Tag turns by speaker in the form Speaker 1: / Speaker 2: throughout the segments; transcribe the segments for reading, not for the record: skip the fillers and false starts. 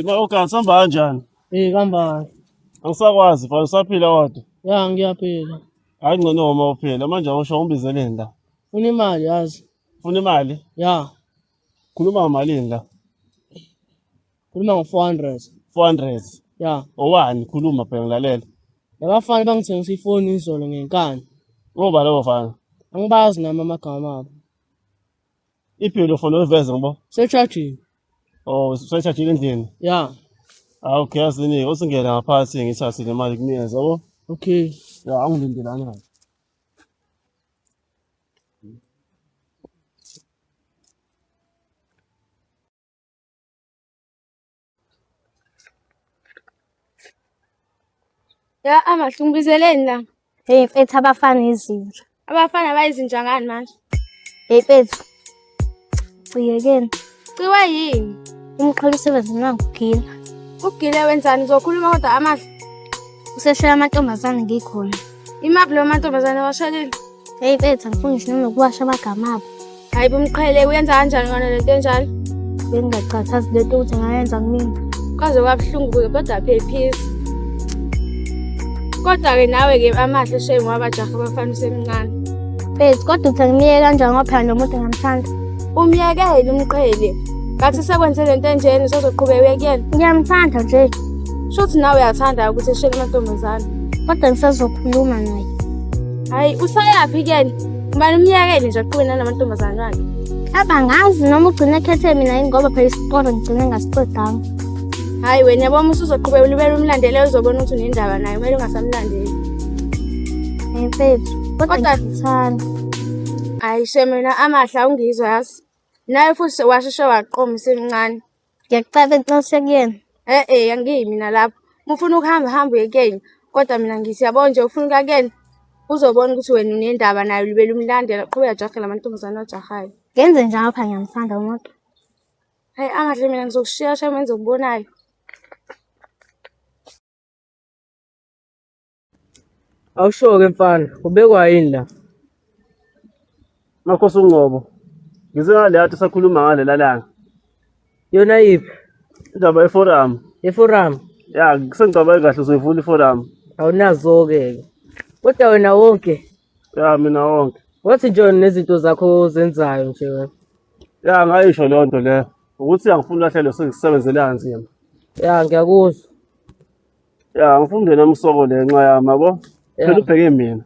Speaker 1: Mawukanti sihamba kanjani?
Speaker 2: Kambani.
Speaker 1: Angisakwazi mfana usaphila kodwa.
Speaker 2: Ya ngiyaphila.
Speaker 1: Hayi ngcono uma uphila manje awusho ungibizeleni la.
Speaker 2: Ufuna imali yazi?
Speaker 1: Ufuna imali?
Speaker 2: Ya.
Speaker 1: Khuluma ngamalini la?
Speaker 2: Khuluma ngo-400.
Speaker 1: 400.
Speaker 2: Ya.
Speaker 1: Owani? Khuluma phela ngilalela.
Speaker 2: Labafana bangithengisa ifoni izolo ngenkani.
Speaker 1: Ngoba lobo fana.
Speaker 2: Angibazi nami amagama abo.
Speaker 1: Iphi lo foni oyiveze ngibo?
Speaker 2: Sechajini.
Speaker 1: Oh, usayithathile endlini?
Speaker 2: Ya.
Speaker 1: Okay, yazini usingena ngaphansi ngithathe le mali kunikeza yabo.
Speaker 2: Okay.
Speaker 1: Ya angilindelana.
Speaker 3: Ya amahle ungibizeleni la.
Speaker 4: Hey mfethu abafana izinja.
Speaker 3: Abafana bayizinja ngani manje?
Speaker 4: Hey mfethu. Uyekeni.
Speaker 3: Ciwa yini?
Speaker 4: Umqhele usebenza nangugila.
Speaker 3: Ugile wenzani uzokhuluma kodwa amahle?
Speaker 4: Useshela amantombazane ngikhona.
Speaker 3: Imaphi lo mantombazane washalile?
Speaker 4: Hey mfethu angifuni ngisho noma ukuwasha amagama abo.
Speaker 3: Hayi bomqhele uyenza kanjani ngona lento enjalo?
Speaker 4: Bengingacathazi lento ukuthi angayenza kumina.
Speaker 3: Kwaze kwabuhlungu-ke kodwa phephisa. Kodwa-ke nawe-ke amahle shame wabajaha abafana usemncane.
Speaker 4: Mfethu kodwa uthi angimiyeke kanjani ngoba phela lo muntu ngamthanda.
Speaker 3: Umyekele umqhele. Ngathi sekwenze lento enjeni usozoqhubeka uyekuyena.
Speaker 4: Ngiyamthanda nje.
Speaker 3: Shuthi nawe uyathanda ukuthi eshele amantombazane.
Speaker 4: Kodwa ngisazokhuluma naye.
Speaker 3: Hayi usayaphi-ke? Ngibani umyekele nje aqhubeke nalamantombazane wakhe.
Speaker 4: Abangazi noma ugcine ekhethe mina yini ngoba phela isikolo ngigcine ngasiqedanga.
Speaker 3: Hayi wena yabo uma usuzoqhubeka ulibele umlandele uzobona ukuthi unendaba naye kumele ungasamlandeli.
Speaker 4: Hey mfethu kodwa ngithanda.
Speaker 3: Hayi shemena amahle awungizwa yazi. Naye futhi washeshe waqoma usemncane.
Speaker 4: Ngiyacela mfethu nosekuyena.
Speaker 3: Angiyimi mina lapho. Uma ufuna ukuhamba uyekeni. Kodwa mina ngithi yabo nje ufuna ukuyakena uzobona ukuthi wena unendaba naye ulibele umlandela qhubeka jahe lamantombazane wajahayo.
Speaker 4: Ngenze njalo phela ngiyamthanda umuntu.
Speaker 3: Hayi amahle mina ngizokushiya shame enzokubonayo.
Speaker 2: Awusho-ke mfana, ubekwa yini la?
Speaker 1: Makhosi uNgcobo. Ngize ngale yathi sakhuluma ngalela langa.
Speaker 2: Yona yiphi?
Speaker 1: Indaba yeforum.
Speaker 2: Iforum.
Speaker 1: Ya, sengicabange kahle uzoyivula iforum.
Speaker 2: Awunazo-ke. Kodwa wena wonke.
Speaker 1: Ya, mina wonke.
Speaker 2: Wathi nje nezinto zakho ozenzayo nje wena.
Speaker 1: Ya, ngayisho leyo nto leyo. Ukuthi angifuni lahlelo sengisebenzele kanzima.
Speaker 2: Ya ngiyakuzwa.
Speaker 1: Ya, ngifunde namsoko le nxa yami yabo. Phela ubheke mina.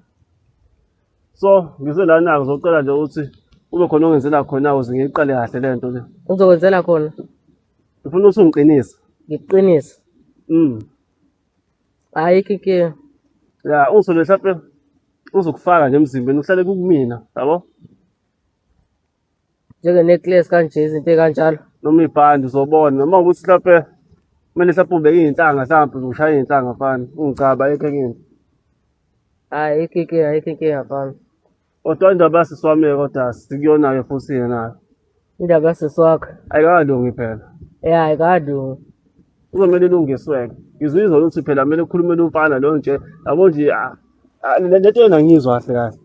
Speaker 1: So, ngize lana ngizocela nje ukuthi ube khona ongenzela khona ukuze ngiyiqale kahle le nto le.
Speaker 2: Uzokwenzela khona?
Speaker 1: Ngifuna ukuthi ungiqinise.
Speaker 2: Ngiqinise. Ayikho inkinga.
Speaker 1: Ya, ungizole mhlawumbe uzokufaka nje emzimbeni uhlale kumina, yabo?
Speaker 2: Njenge-necklace kanje izinto ey'kanjalo.
Speaker 1: Noma ibhandi uzobona noma ukuthi mhlawumbe kumele mhlawumbe ubeke iy'nhlanga mhlawumbe ushaya iy'nhlanga fana ungicaba ayikho enye.
Speaker 2: Ayikho inkinga mfana.
Speaker 1: Kodwa indaba yasisi wami kodwa sikuyona-ke futhi nayo.
Speaker 2: Indaba yasisi wakho?
Speaker 1: Ayikalungi phela.
Speaker 2: Ayikalungi.
Speaker 1: Kuzomele ilungiswe-ke. Ngizwizwa ukuthi phela kumele ukhulumele umfana lo nje yabo nje lento yena angiyizwa kahle kahle.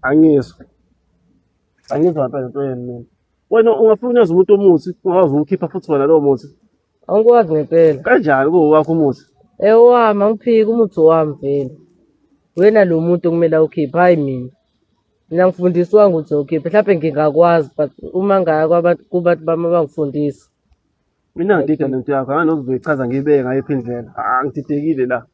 Speaker 1: Angizwa phela lento yena mina. Wena ungafuna uyenza umuntu omuthi ungazi ukukhipha futhi wona lowo muthi.
Speaker 2: Angikwazi ngempela.
Speaker 1: Kanjani kuwakho umuthi?
Speaker 2: Wami angiphiki umuthi wami vele. Wena lo muntu okumele awukhiphe hayi mina. Mina ngifundiswanga ukuthi ukhiphe mhlawumbe ngingakwazi but uma ngaya kubantu bami bangifundisa.
Speaker 1: Mina ngidida lento yakho anganokuzoyichaza ngiyibeke ngayiphi indlela. Ngididekile la.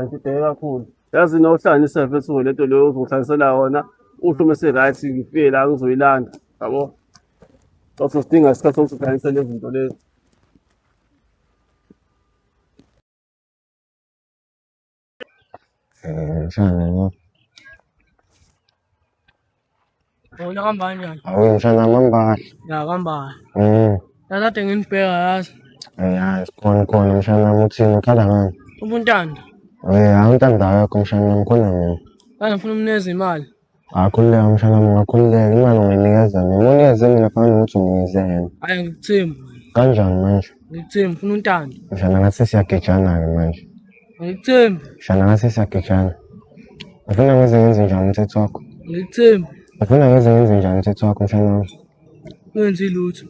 Speaker 1: Ngidideke kakhulu. Yazi nawuhlanganisa mfethu lento leyo uzohlanganisela wona usho mase right ngifike la ngizoyilanda yabo. Bese sidinga isikhathi sokuhlanganisa lezi zinto lezi.
Speaker 5: Mshana
Speaker 2: Wona kambani njani?
Speaker 5: awu mshana mambala.
Speaker 2: Ya kambani. Kade nginibheka yazi.
Speaker 5: Ya khona mshana uthini ukhala ngani?
Speaker 2: Ubuntanda.
Speaker 5: Awuntanda yakho mshana ngikhona mina.
Speaker 2: Kade ngifuna umnikeza imali.
Speaker 5: Akhululeka mshana ngingakhululeka imali unginikeza mina. Unikeze mina fanele ukuthi unikeze yena.
Speaker 2: Hayi ngikuthemba.
Speaker 5: Kanjani manje?
Speaker 2: Ngikuthemba ngifuna untanda.
Speaker 5: Mshana ngathi siyagejana-ke manje.
Speaker 2: Ngikuthemba.
Speaker 5: Mshana ngathi siyagejana. Ufuna ngize ngenze njani umthetho wakho?
Speaker 2: Ngikuthemba.
Speaker 5: Ufuna ngenze njani umthetho wakho mshana wami?
Speaker 2: Wenzi lutho.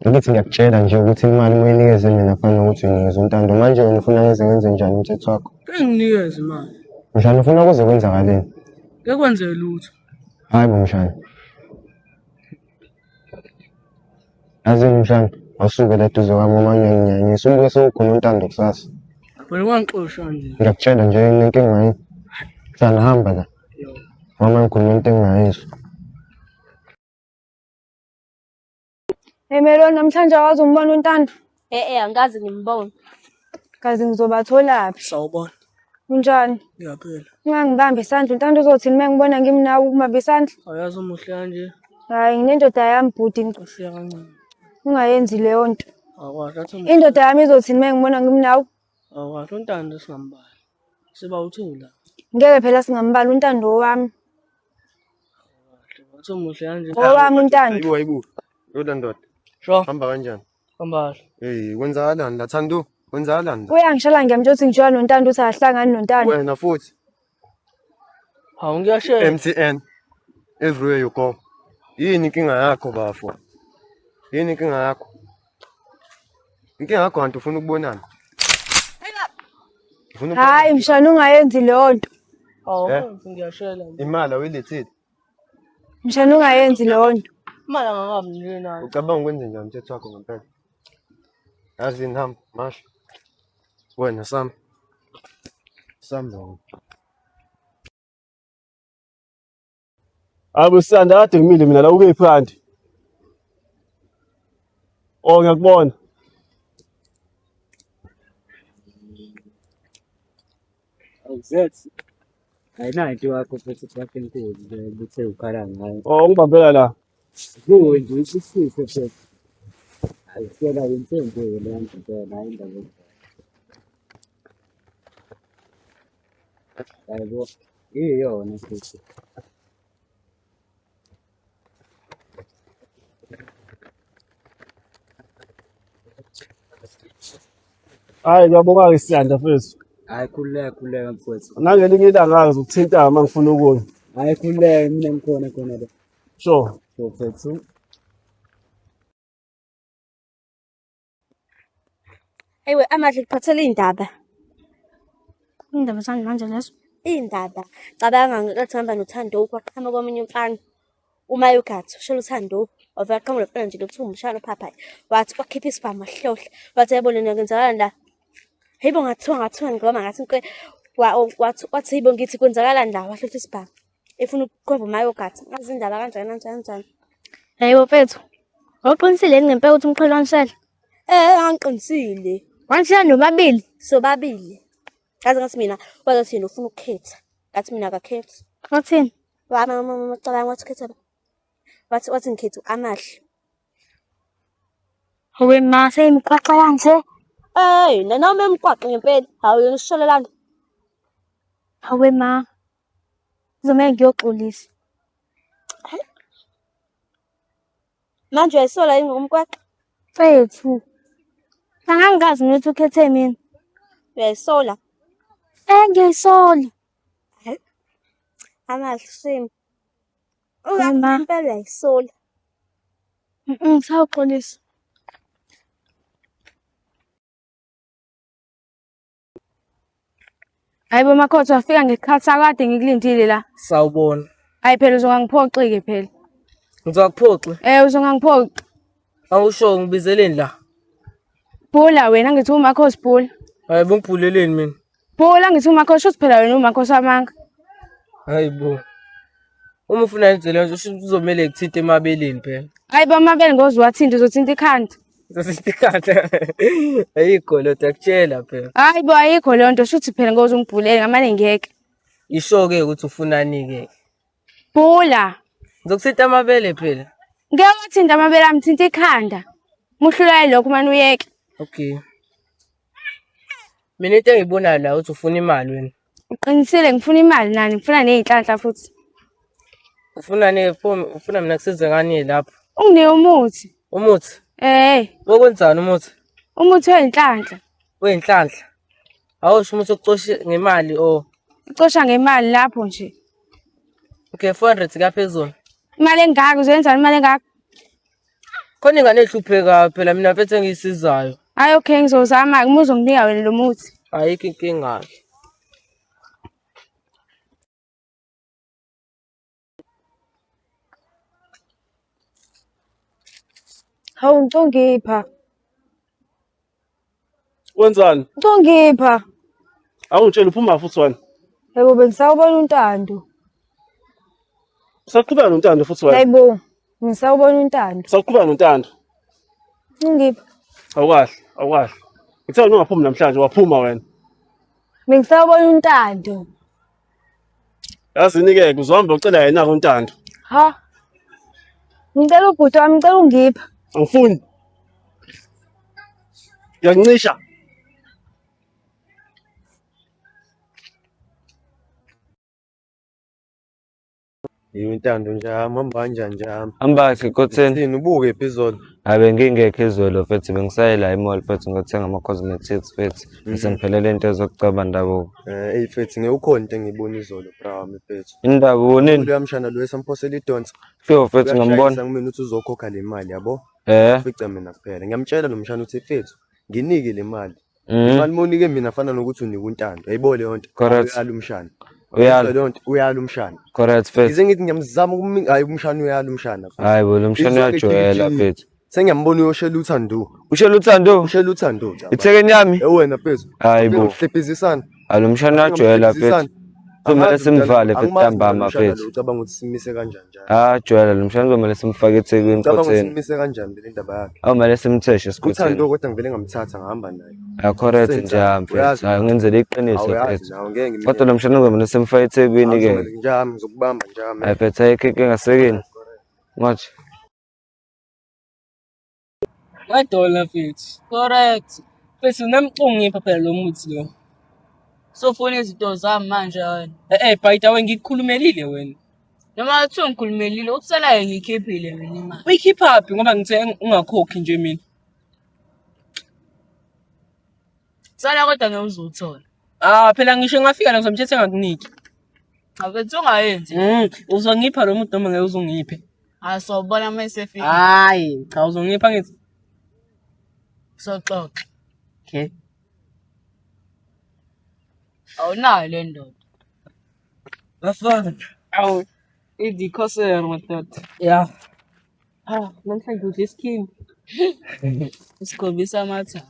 Speaker 5: Ngithi ngiyakutshela nje ukuthi imali uma uyinikeze mina kufanele ukuthi uyinikeze uNtando. Manje wena ufuna ngenze njani umthetho wakho?
Speaker 2: Nginikeze imali.
Speaker 5: Mshana ufuna kuze kwenzakaleni?
Speaker 2: Ngeke kwenze lutho.
Speaker 5: Hayi bo mshana. Yazini mshana, awusuke la duze kwami uma ngiyanyenyisa ubuye sewukhona uNtando kusasa.
Speaker 2: Wena wangixosha nje.
Speaker 5: Ngiyakutshela nje inkinga yini. Mshana hamba la. Mama ngikhuluma into engingayizwa.
Speaker 3: Meloni namhlanje awazi umbona uNtando? Angikaze ngimbone. Kazi ngizobatholaphi?
Speaker 2: Sawubona.
Speaker 3: Kunjani?
Speaker 2: Ngiyaphela.
Speaker 3: Ungangibambi isandla uNtando uzothini uma ngibona ngimnawe ukubamba isandla?
Speaker 2: Ayazi umuhle kanje.
Speaker 3: Hayi nginendoda yami bhuti
Speaker 2: Kushiya kancane.
Speaker 3: ungayenzi leyo nto.
Speaker 2: Awasho athi
Speaker 3: Indoda yami izothini uma ngibona ngimnawe?
Speaker 2: awasho uNtando singambali. Siba uthula.
Speaker 3: Ngeke phela singambali uNtando wami.
Speaker 2: Wathi umuhle kanje.
Speaker 3: Owami uNtando.
Speaker 1: Hayibo. Yoda ndoda.
Speaker 2: Sho.
Speaker 1: Hamba kanjani?
Speaker 2: Hambala.
Speaker 1: Hey, kwenzakalani la Thando? Kwenzakalani?
Speaker 3: Uyangishala ngiyamtshela ukuthi ngishiya noNtando uthi ahlangani noNtando.
Speaker 1: Wena futhi
Speaker 2: Hawu ngiyashela.
Speaker 1: MTN everywhere you go. Yini inkinga yakho bafo? Yini inkinga yakho? Inkinga yakho kanti ufuna ukubonana?
Speaker 3: Hayi mshana ungayenzi leyo nto.
Speaker 2: Hawu ngiyashela.
Speaker 1: Imali awuyilethile.
Speaker 3: Mshana ungayenzi leyo nto.
Speaker 2: Imali angakabi nje nayo.
Speaker 1: Ucabanga ukwenze njani umthetho wakho ngempela? Yazini hamba, masha. Wena Sam. Sam. Abusanda kade ngimile mina la ukephi kanti? Oh ngiyakubona.
Speaker 6: Awuzethi ayinayo into yakho futhi yakho enkulu bethe ukhala ngayo.
Speaker 1: Oh ngibambela la.
Speaker 6: Kuwe nje isifo phela. Ayisela yentengo le nto phela hayi indaba. Hayibo iyona futhi.
Speaker 1: Hayi ngiyabonga isiyanda mfethu.
Speaker 6: Hayi khuleka mfowethu.
Speaker 1: Nangelinye ilanga ngizokuthinta uma ngifuna ukuya.
Speaker 6: Hayi khuleka mina ngikhona khona la.
Speaker 1: Sure.
Speaker 6: So mfethu.
Speaker 3: Eyiwe amahle kuphathela iy'ndaba. Iy'ndaba zani manje lezo? Iy'ndaba. Cabanga ngenkathi ngihamba noThando kwaqhamuka komunye umfana. UMayogathi ushela uThando wavela qhamuka lomfana nje lokuthiwa umshana uPhaphayi. Wathi wakhipha isibhamu wahlohla. Wathi yabo lena kwenzakalani la? Hayibo ngathiwa ngigoma ngathi wathi yibo ngithi kwenzakalani la wahlohla isibhamu. Efuna ukukhomba uMayogathi. Ngazi indaba kanjani. Hayibo mfethu. Wawuqinisile ngempela ukuthi umqhele wanisela? Angiqinisile. Wanisela nobabili? Sobabili. Kaze ngathi mina wathi yena ufuna ukukhetha. Ngathi mina akakhethi. Wathini? Mama cabanga wathi ukhetha. Wathi ngikhetha amahle. Hawe ma seyimqwaqa kanje. Nana uma emqwaqa ngempela. Hawu yena usisholelana. Hawe ma. Uzomela ngiyoxolisa. Manje uyayisola yini ngomqwaqa? Mfethu. Angangazi ukuthi ukhethe mina. Uyayisola? Ngiyayisola. Amahle shame. Impela uyayisola. Sawuxolisa. Hayibo Makhosi wafika ngesikhathi sakade ngikulindile la.
Speaker 2: Sawubona.
Speaker 3: Hayi phela uzongangiphoxi-ke phela.
Speaker 2: Ngizakuphoxi.
Speaker 3: Uzongangiphoxi.
Speaker 2: Awusho ngibizeleni la.
Speaker 3: Phula wena ngithi uMakhosi phula.
Speaker 2: Hayi bongibhuleleni mina.
Speaker 3: Phula ngithi uMakhosi uthi phela wena uMakhosi amanga.
Speaker 2: Hayibo. Uma ufuna enzele nje usho uzomela ekuthinte emabeleni phela.
Speaker 3: Hayibo amabele ngozwathinta uzothinta ikhanda.
Speaker 2: Sesitikhatha. Ayikho lo takutshela phela.
Speaker 3: Hayibo ayikho leyo nto shuthi phela ngozungibhulele ngamane ngeke.
Speaker 2: Isho-ke ukuthi ufunani-ke.
Speaker 3: Phula.
Speaker 2: Ngizokuthinta amabele phela.
Speaker 3: Ngeke wathinta amabele ami thinta ikhanda. Muhlulayo lokho manje uyeke.
Speaker 2: Okay. Mina into engiyibonayo la uthi ufuna imali wena.
Speaker 3: Uqinisile ngifuna imali nani ngifuna nezinhlanhla futhi.
Speaker 2: Ufuna mina kusize ngani lapho?
Speaker 3: Unginike umuthi.
Speaker 2: Umuthi?
Speaker 3: Wokwenzani
Speaker 2: umuthi?
Speaker 3: Umuthi wey'nhlanhla.
Speaker 2: Wey'nhlanhla. Awusho umuthi okucosha ngemali
Speaker 3: Ucosha ngemali lapho nje.
Speaker 2: Okay 400 kaphezulu.
Speaker 3: Imali engaka uzoyenza imali engaka?
Speaker 2: Khona ingane ehlupheka phela mina mfethu engiyisizayo.
Speaker 3: Hayi okay ngizozama uma uzonginika wena lo muthi.
Speaker 2: Ayikho inkinga.
Speaker 3: Hawu ngicongipha.
Speaker 1: Wenzani?
Speaker 3: Ngicongipha.
Speaker 1: Awungitshela uphuma futhi wena.
Speaker 3: Yebo bengisawubona untando.
Speaker 1: Usaqhubeka nontando futhi wena.
Speaker 3: Hayibo. Ngisawubona untando.
Speaker 1: Usaqhubeka nontando.
Speaker 3: Ngipha.
Speaker 1: Awukahle. Ngithe wena ungaphumi namhlanje waphuma wena.
Speaker 3: Bengisawubona untando.
Speaker 1: Yazini-ke uzohamba ucela yena untando.
Speaker 3: Ha? Ngicela ubhuti wami ngicela ungipha.
Speaker 1: Angifuni. Ngiyancisha.
Speaker 5: Yiwe intando njami, hamba kanjani njami?
Speaker 7: Ambahle kotheni.
Speaker 5: Thini ubuke episode?
Speaker 7: Abe ngingekho izolo mfethu bengisayela e-mall mfethu ngothenga ama-cosmetics mfethu. Bese ngiphelele into ezokucaba ndabuko.
Speaker 5: Mfethu ngekukhona into engiyibona izolo bra wami mfethu.
Speaker 7: Indaba ubonini?
Speaker 5: Lo yamshana lo esamphosela idonsa.
Speaker 7: Sure mfethu ngambona.
Speaker 5: Ngimina ukuthi uzokhokha le mali yabo.
Speaker 7: Eh.
Speaker 5: Fica mina kuphela. Ngiyamtshela lo mshana uthi mfethu nginike le mali. Imali monike mina fana nokuthi unika untando. Yayibona leyo nto.
Speaker 7: Correct.
Speaker 5: Uyala umshana.
Speaker 7: Uyala
Speaker 5: umshana.
Speaker 7: Correct mfethu.
Speaker 5: Ngize ngithi ngiyamzama hayi umshana uyala umshana.
Speaker 7: Hayi bo lo mshana uyajwayela mfethu.
Speaker 5: Sengiyambona uyoshela uthando.
Speaker 7: Ushela uthando?
Speaker 5: Ushela uthando.
Speaker 7: Ithekeni yami?
Speaker 5: Wena mfethu.
Speaker 7: Hayi bo.
Speaker 5: Hlephizisana.
Speaker 7: Hayi lo mshana uyajwayela mfethu. Kumele simvale mfethu ntambama mfethu.
Speaker 5: Ucabanga ukuthi simise kanjani njalo?
Speaker 7: Jwayela lo mshana kumele simfake ethekwini
Speaker 5: Ucabanga ukuthi
Speaker 7: kotheni.
Speaker 5: simise kanjani le ndaba yakhe?
Speaker 7: Awumele simtheshe sikhutheni.
Speaker 5: Uthando kodwa ngivele ngamthatha ngahamba naye.
Speaker 7: Correct nje mfethu. Hayi ngenzele iqiniso mfethu.
Speaker 5: Nawo ngeke ngimele.
Speaker 7: Kodwa lo mshana kumele simfake ethekwini ke.
Speaker 5: Njami ngizokubamba njami.
Speaker 7: Hayi mfethu ayikho inkinga sekini. Ngathi
Speaker 2: $1 mfethu. Correct. Mfethu namcungipha phela lo muthi lo.
Speaker 8: Sofuna izinto zami manje wena.
Speaker 2: Bhayita wena ngikukhulumelile wena.
Speaker 8: Noma kuthiwa ngikhulumelile ukusalayo ngikhiphile mina imali.
Speaker 2: Uyikhipha phi ngoba ngithe ungakhokhi nje mina.
Speaker 8: Sala kodwa ngewuzothola.
Speaker 2: Phela ngisho ngafika la ngizomthethe ngakuniki.
Speaker 8: Awethu ungayenzi.
Speaker 2: Uzongipha lo muntu noma ngeke uzongiphe.
Speaker 8: Asawubona uma esefika.
Speaker 2: Hayi, cha uzongipha ngithi.
Speaker 8: Soxoxa.
Speaker 2: Okay.
Speaker 8: Awunayo le ndoda.
Speaker 2: Bafana. Awu. Idikhosera madoda. Yeah. Namhlanje udle iskhini.
Speaker 8: Usikhombisa amathambo.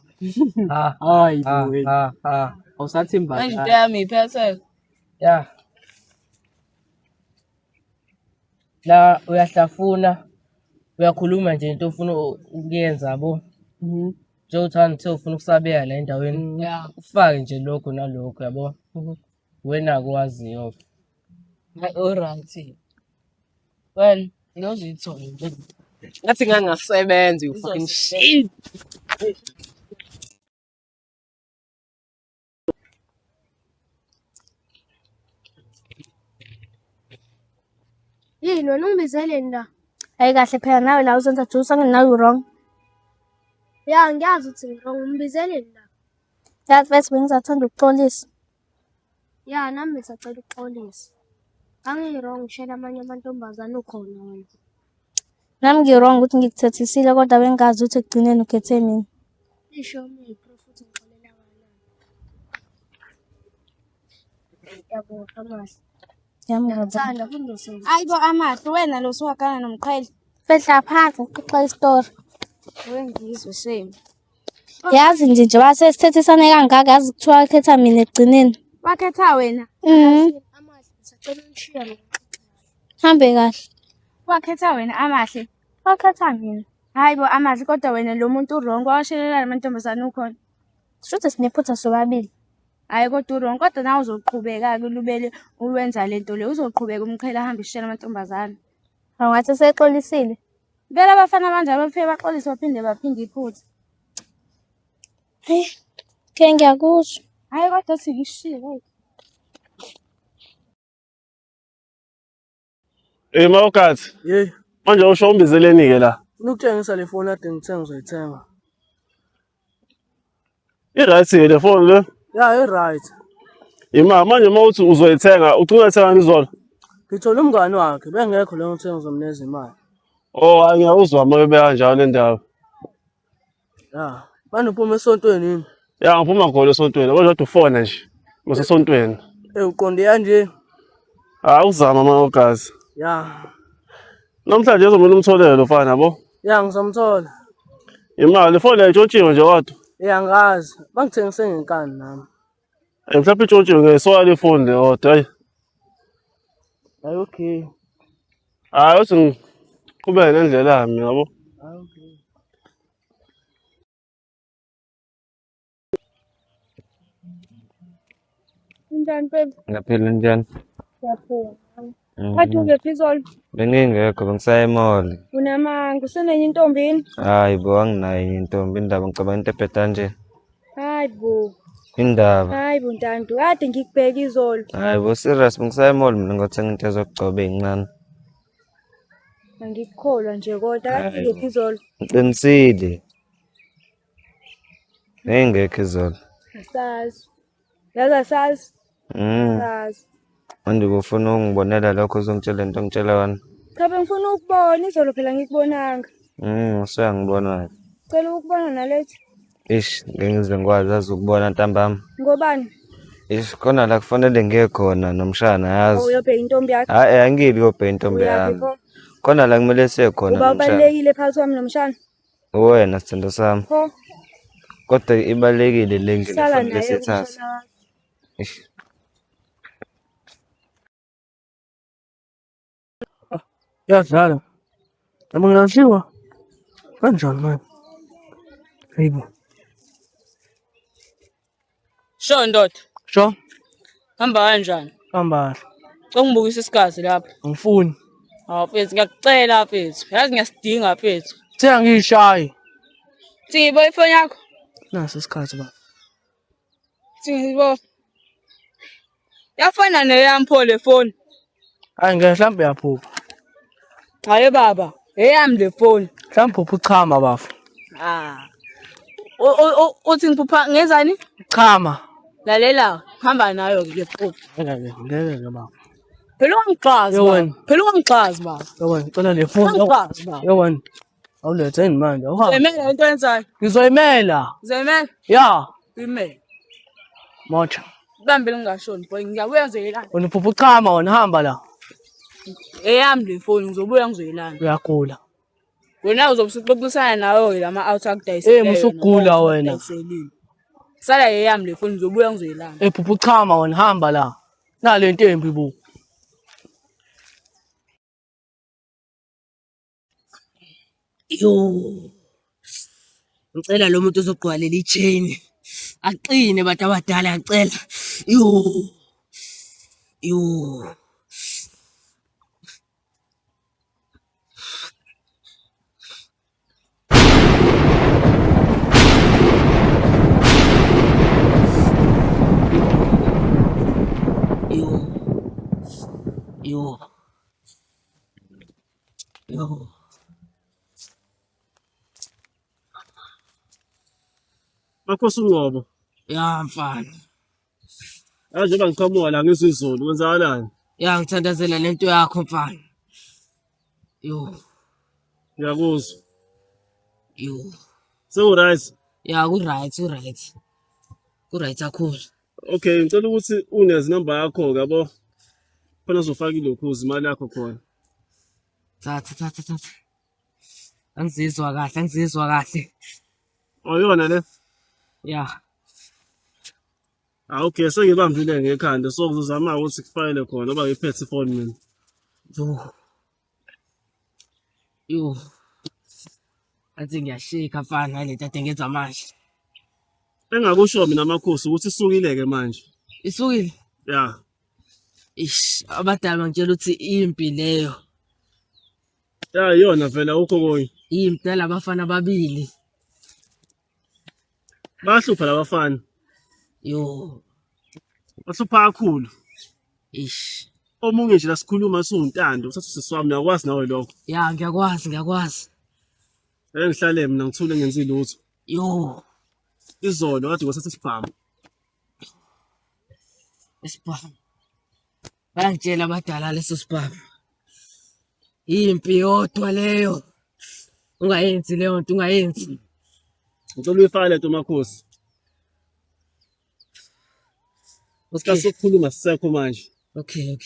Speaker 2: Hayi wena. Awusathemba.
Speaker 8: Manje into yami iphethe.
Speaker 2: Yeah. La uyahlafuna uyakhuluma nje into ofuna ukuyenza yabo. Njengothanda uthe ufuna ukusabela la endaweni.
Speaker 8: Yeah.
Speaker 2: Ufake nje lokho nalokho yabo. Wena akwaziyo.
Speaker 8: Alright. Well, ngiyozithola nje.
Speaker 2: Ngathi ngangasebenzi you fucking shit.
Speaker 4: Yini wena ungibizele la?
Speaker 3: Hayi kahle phela nawe la uzenza juice anginawe wrong.
Speaker 4: Ya ngiyazi ukuthi ngirong ungibizele la.
Speaker 3: Yazi bese bengizathanda ukuxolisa.
Speaker 4: Ya nami ngisacela ukuxolisa. Angirong ngishela amanye amantombazane ukhona wena.
Speaker 3: Nami ngi-wrong ukuthi ngikuthethisile kodwa bengazi ukuthi ekugcineni ukhethe mina.
Speaker 4: Isho mina futhi ngixolela wena. Yabo Thomas. Ngiyamthanda kundosenza.
Speaker 3: Ayibo amahle wena lo suwagana nomqhele. Fehla phansi ngixoxa isitori.
Speaker 4: Wengizwe shame.
Speaker 3: Yazi nje basesithethisane kangaka yazi kuthiwa khetha mina ekugcineni.
Speaker 4: Wakhetha wena?
Speaker 3: Mhm.
Speaker 4: Amahle ngisacela ungishiya lo.
Speaker 3: Hambe kahle.
Speaker 4: Wakhetha wena amahle.
Speaker 3: Wakhetha mina.
Speaker 4: Hayibo amahle kodwa wena lo muntu wrong washelela amantombazane ukhona.
Speaker 3: Shuthe sinephutha sobabili.
Speaker 4: Hayi kodwa wrong kodwa nawe uzoqhubeka ke ulubele uwenza lento le uzoqhubeka umqhela ahambe ishela amantombazane.
Speaker 3: Awungathi sexolisile.
Speaker 4: Bela abafana abanjalo bafike baxolise baphinde iphutha.
Speaker 3: Ke ngiyakuzwa.
Speaker 4: Hayi kodwa sikishiye hey.
Speaker 1: Mawukathi.
Speaker 2: Yey,
Speaker 1: Manje usho umbizeleni-ke la.
Speaker 2: ukutshengisa le phone ade ngithenga uzoyithenga.
Speaker 1: I-right-ke le phone le.
Speaker 2: Yeah, right.
Speaker 1: Manje uma uthi uzoyithenga, ucunga ethenga izolo.
Speaker 2: Ngithola umngani wakhe bengekho leyo ngithe ngizomnikeza imali.
Speaker 1: Oh, ngiyawuzwa uma bebeka kanjalo le ndaba.
Speaker 2: Ya, banophuma esontweni yini?
Speaker 1: Ya, ngiphuma khona esontweni, kodwa ufona nje. Ngasesontweni.
Speaker 2: Uqonde kanje?
Speaker 1: Uzama ama-August.
Speaker 2: Ya.
Speaker 1: Namhlanje uzomele umtholele lo mfana yabo.
Speaker 2: Ya, ngizomthola.
Speaker 1: Imali ifoni ayitshontshiwe nje kodwa.
Speaker 2: Ya, ngazi. Bangithengise ngenkani nami.
Speaker 1: Mhlawumbe itshontshiwe ngesoya lefoni le kodwa hayi.
Speaker 2: Hayi okay.
Speaker 1: Uthi ngiqhubeke nendlela yami yabo.
Speaker 2: Hayi okay.
Speaker 4: Njani babe?
Speaker 7: Ngaphila njani?
Speaker 4: Siyaphila. Kade ungephi izolo?
Speaker 7: Bengingekho bengisaya e-mall.
Speaker 4: Unamanga, usenenye intombi yini?
Speaker 7: Hayi bo, anginayo enye intombi. Indaba ngicabanga into ebheda nje.
Speaker 4: Hayi bo.
Speaker 7: Indaba.
Speaker 4: Hayi bo Ntantu, kade ngikubheka izolo.
Speaker 7: Hayi bo, serious bengisaya e-mall mina ngothenga into ezokugcoba ey'ncane.
Speaker 4: Angikukholwa nje kodwa kade
Speaker 7: Hayi
Speaker 4: ungephi izolo?
Speaker 7: Ngiqinisile. Bengingekho izolo.
Speaker 4: Asazi. Yazi asazi?
Speaker 7: Mm.
Speaker 4: Asazi.
Speaker 7: Manje ubufuna ungibonela lokho uzongitshela into ongitshela wona.
Speaker 4: Cha bengifuna ukubona, izolo phela ngikubonanga.
Speaker 7: Usuyangibona.
Speaker 4: Cela ukubona nalethi.
Speaker 7: Ish, ngeke ngize ngikwazi azi ukubona ntambama.
Speaker 4: Ngobani?
Speaker 7: Ish, khona la kufanele ngiye khona nomshana yazi.
Speaker 4: Uyobheka intombi yakho.
Speaker 7: Hayi, angibi kuyobheka intombi
Speaker 4: Uyaphi
Speaker 7: yami.
Speaker 4: pho?
Speaker 7: Khona la kumele siye khona
Speaker 4: Uba
Speaker 7: nomshana.
Speaker 4: ubalulekile phakathi kwami nomshana.
Speaker 7: Uwena sithando sami.
Speaker 4: Pho?
Speaker 7: Kodwa ibalekile le ndlela
Speaker 4: Sala
Speaker 7: efanele
Speaker 4: naye
Speaker 7: sithathe.
Speaker 4: umshana wakho.
Speaker 7: Ish.
Speaker 2: Yazala. Nami ngilashiwa. Kanjani manje? Hayibo.
Speaker 8: Sho ndoda,
Speaker 2: Sho,
Speaker 8: hamba kanjani?
Speaker 2: hamba.
Speaker 8: Ngibukisa isikhathi lapha.
Speaker 2: Ngifuni.
Speaker 8: Hawu mfethu, ngiyakucela mfethu. Yazi ngiyasidinga mfethu.
Speaker 2: Thenga ngishayi.
Speaker 8: Thibo ifoni yakho.
Speaker 2: Nasi isikhathi baba.
Speaker 8: Thibo. Yafana neyami pho le phone.
Speaker 2: Hayi ngeke mhlambe yaphupha.
Speaker 8: Hayi baba, eyami le phone.
Speaker 2: Mhlambe uphuchama bafu.
Speaker 8: Uthi ngiphupha ngezani?
Speaker 2: Chama.
Speaker 8: Lalela, hamba nayo ke le phone.
Speaker 2: Ngeke baba.
Speaker 8: Phela ungixhazi baba. Phela ungixhazi baba.
Speaker 2: Yewena ngicela le phone.
Speaker 8: Ungixhazi baba.
Speaker 2: Yewena. Awuletheni manje. Awuhambe.
Speaker 8: Zemela into yenzayo.
Speaker 2: Ngizoyimela.
Speaker 8: Zemela.
Speaker 2: Ya.
Speaker 8: Imela.
Speaker 2: Mocha.
Speaker 8: Bambe lingashoni boy, ngiyabuya ngizoyilanda.
Speaker 2: Wena uphupha uchama wena hamba la.
Speaker 8: Eyami le phone ngizobuya ngizoyilanda.
Speaker 2: Uyagula.
Speaker 8: Wena uzobusuxoxisana nawe lama out akudayisela.
Speaker 2: Musugula wena.
Speaker 8: Sala eyami le phone ngizobuya ngizoyilanda.
Speaker 2: Uphupha uchama wena hamba la. Nale ntembi bu.
Speaker 9: Yo. Ngicela lo muntu ozogqwalela i-chain. Aqine bantu abadala ngicela. Yo. Yo. Yo. Yo.
Speaker 1: Makhosi unqobo.
Speaker 9: Ya mfana.
Speaker 1: Njengoba ngiqhamuka la ngizizulu kwenzakalani?
Speaker 9: Ya ngithandazela lento yakho mfana. Yo.
Speaker 1: Ngiyakuzwa.
Speaker 9: Yo.
Speaker 1: Sewu-right?
Speaker 9: Ya ku-right. Ku-right kakhulu.
Speaker 1: Okay, ngicela ukuthi unezi number yakho yabo. Khona uzofaka ilokhuzi imali yakho khona.
Speaker 9: Thatha. Angizizwa kahle.
Speaker 1: Yona le?
Speaker 9: Ya.
Speaker 1: Okay, sengibambile ngekhanda so ngizozama ukuthi kufayele khona oba ngiphethe ifoni mina.
Speaker 9: Yo. Athi ngiyashika mfana ngalento ade ngenza manje.
Speaker 1: Engakusho mina Makhosi ukuthi isukile-ke manje.
Speaker 9: Isukile?
Speaker 1: Ya.
Speaker 9: Ish, abadala bangitshela ukuthi impi leyo.
Speaker 1: Ya yona vele ukho konye.
Speaker 9: Impi nalabafana ababili.
Speaker 1: Bahlupha labafana.
Speaker 9: Yo.
Speaker 1: Bahlupha kakhulu.
Speaker 9: Ish.
Speaker 1: Omunye nje la sikhuluma siwuntando uthatha siswami uyakwazi nawe lokho.
Speaker 9: Ya ngiyakwazi.
Speaker 1: Ngihlale mina ngithule ngenzi lutho.
Speaker 9: Yo.
Speaker 1: Izolo kade ngothatha isibhamu.
Speaker 9: Isibhamu. Bayangitshela abadala leso sibhamu. Impi yodwa leyo. Ungayenzi leyo nto, ungayenzi.
Speaker 1: Ngicela uyifake lento makhosi. Usikhathi sokukhuluma sisekho manje.
Speaker 9: Okay.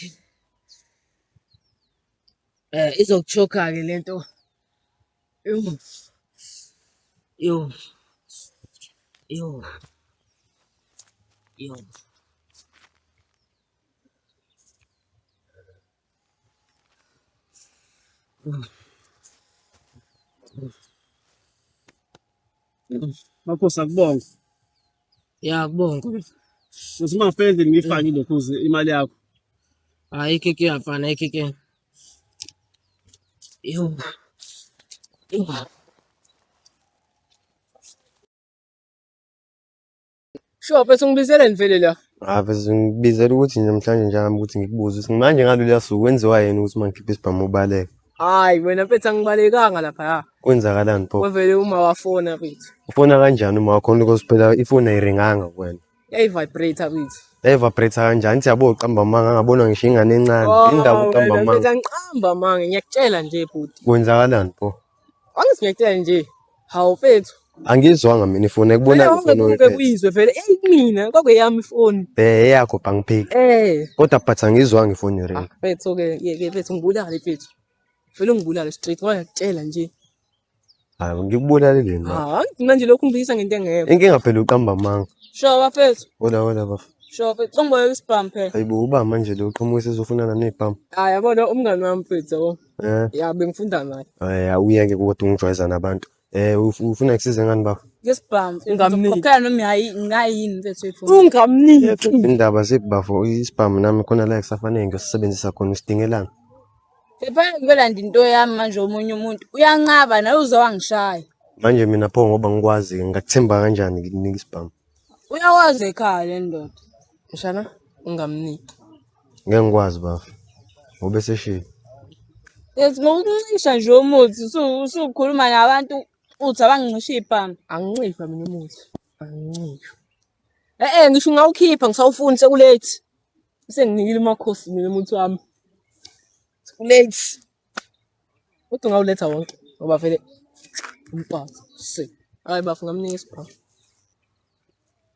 Speaker 9: Izokuchoka-ke lento. Yo.
Speaker 1: Makhosi akubonga.
Speaker 9: Ya, kubonga.
Speaker 1: Uthi mangifende ngiyifakile ukuze imali yakho.
Speaker 9: Ayikho inkinga mfana, ayikho inkinga. Yo. Sure, bese ngibizele nivele la.
Speaker 5: Bese ngibizela ukuthi namhlanje njalo ukuthi ngikubuze ukuthi manje ngalolu suku wenziwa yini ukuthi mangikhiphe isibhamu ubaleke.
Speaker 9: Hayi, wena mfethu angibalekanga lapha.
Speaker 5: Kwenzakalani pho?
Speaker 9: Wevele uma wafona mfethu.
Speaker 5: Ufona kanjani uma wakhona ukuthi phela ifoni ayiringanga kuwena?
Speaker 9: Yayivibrate mfethu.
Speaker 5: Yayivibrate kanjani? Sithi yabo uqamba amanga ngabona ngisho ingane encane. Indaba uqamba amanga.
Speaker 9: Mfethu angiqamba manga, ngiyakutshela nje bhuti.
Speaker 5: Kwenzakalani pho?
Speaker 9: Angizingiyakutshela nje. Hawu mfethu.
Speaker 5: Angizwanga mina ifoni ekubona ifoni.
Speaker 9: Kuyizwe vele mina kwakuyami ifoni.
Speaker 5: Yakho bangipheki. Kodwa but angizwanga ifoni iring.
Speaker 9: Mfethu ke mfethu ngibulale mfethu. Vele ngibulale straight ngiyakutshela nje.
Speaker 5: Hayi ngikubulalele nje.
Speaker 9: Mina nje lokhu ngibuyisa ngento engekho.
Speaker 5: Inkinga phela uqamba amanga.
Speaker 9: Sure bafethu.
Speaker 5: Hola bafethu.
Speaker 9: Sure bafethu. Ngibona isibhamu phela.
Speaker 5: Hayibo uba manje lo qhamuke sezofunana nebhamu.
Speaker 9: Hayi yabona umngani wami mfethu yabo. Ya bengifunda naye.
Speaker 5: Hayi uyeke kodwa ungijwayeza nabantu. Ufuna ukusiza ngani bafo?
Speaker 4: Ngesibhamu. Ngizokukhokhela noma ngayini mfethu ifoni.
Speaker 9: Ungamniki.
Speaker 5: Indaba zebafo isibhamu nami khona la ekusafanele ngisebenzisa khona isidingelana.
Speaker 4: Phela ngibelanda into yami manje omunye umuntu uyancaba naye uzowangishaya.
Speaker 5: Manje mina pho ngoba ngikwazi ngakuthemba kanjani ngikunike isibhamu.
Speaker 4: Uyawazi ekhaya le ndoda.
Speaker 9: Mshana ungamniki.
Speaker 5: Ngeke ngikwazi bafo. Ngobe seshilo.
Speaker 4: Yethi ngokuncisha nje umuthi usukhuluma nabantu uthi abangincisha ibhamu.
Speaker 9: Angicisha mina umuthi. Angicisha. Ngisho ngawukhipha ngisawufuni sekulate. Senginikile amakhosi mina umuthi wami. Sekulate. Uthi ngawuletha wonke ngoba vele umpatho. Hayi bafo ngamnika isibhamu.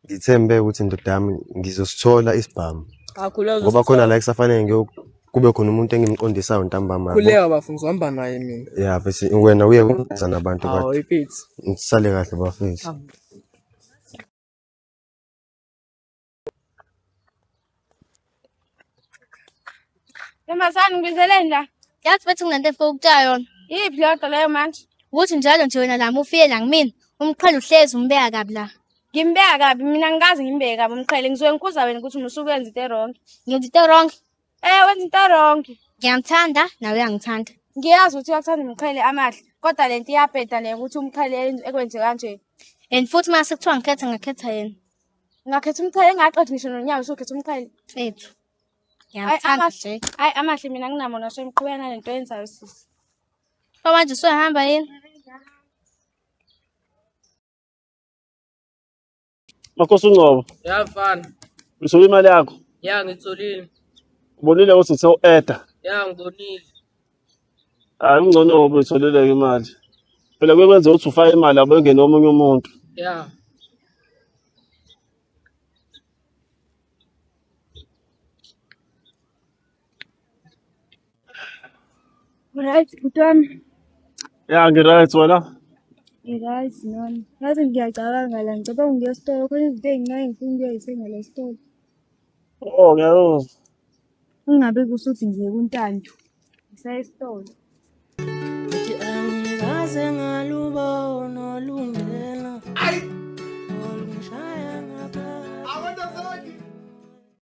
Speaker 5: Ngithembe ukuthi indoda yami ngizosithola isibhamu.
Speaker 4: Akhuleka
Speaker 5: Ngoba khona la ekusafanele kube khona umuntu engimqondisayo ntambama.
Speaker 9: Khuleka bafo ngizohamba naye mina.
Speaker 5: Ya bese wena uye kungiza nabantu
Speaker 9: bathi. Hawu ipithi.
Speaker 5: Ngisale kahle bafethu.
Speaker 4: Ntombazane ngibizeleni la.
Speaker 3: Yazi bethi kunento efuna ukutshela yona.
Speaker 4: Yiphi leyo nto leyo manje?
Speaker 3: Ukuthi njalo nje wena lami ufike la kimina. Umqhele uhlezi umbeka kabi la.
Speaker 4: Ngimbeka kabi mina ngikazi ngimbeka kabi umqhele ngizwe ngikuza wena ukuthi usuke wenza into wrong.
Speaker 3: Ngenza into wrong.
Speaker 4: Wenza into wrong.
Speaker 3: Ngiyamthanda nawe uyangithanda.
Speaker 4: Ngiyazi ukuthi uyakuthanda umqhele amahle kodwa lento iyabheda le ukuthi umqhele ekwenze kanje.
Speaker 3: And futhi mase kuthiwa ngikhetha ngakhetha yena.
Speaker 4: Ngakhetha umqhele engaqedi ngisho nonyawo usukhetha umqhele.
Speaker 3: Fethu. Ngiyamthanda nje.
Speaker 4: Hayi amahle mina nginamo nasho ngiqhubeka nalento yenzayo sisi.
Speaker 3: Manje usuhamba yini?
Speaker 1: Makhosi uNgcobo.
Speaker 9: Ya mfana.
Speaker 1: Uyithola imali yakho?
Speaker 9: Ya ngitholile.
Speaker 1: Ubonile ukuthi uthe u-eda?
Speaker 9: Ya ngibonile.
Speaker 1: Hayi ungcono ngoba uyitholile imali. Phela kwenza ukuthi ufake imali abengene omunye umuntu.
Speaker 9: Ya.
Speaker 4: Right, butwami.
Speaker 1: Ya ngi-right wena?
Speaker 4: Right nami. Yazi ngiyacabanga la ngicabanga ngiya esitolo khona izinto ey'ncane ngifuna ukuyayithenga la esitolo.
Speaker 1: Oh ngiyakuzwa.
Speaker 4: Ungabe kusuthi ngiye kuNtandu. Ngisaya esitolo.
Speaker 9: Angikaze